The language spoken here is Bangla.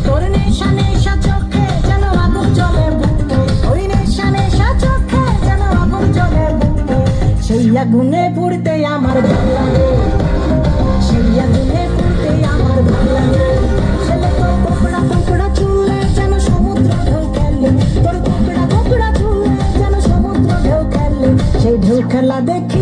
তোর নেশা নেশা চোখে যেন আগুন জ্বলে বুকে, ওই নেশা নেশা চোখে যেন আগুন জ্বলে বুকে। সেই আগুনে পুড়তে আমার ভালো লাগে, সেই আগুনে পুড়তে আমার ভালো লাগে। ছেলে তোর কোকড়া কোকড়া চুলে যেন সমুদ্র ঢেউ খেলে, তোর কোকড়া কোকড়া চুলে যেন সমুদ্র ঢেউ খেলে। সেই ঢেউ খেলা দেখে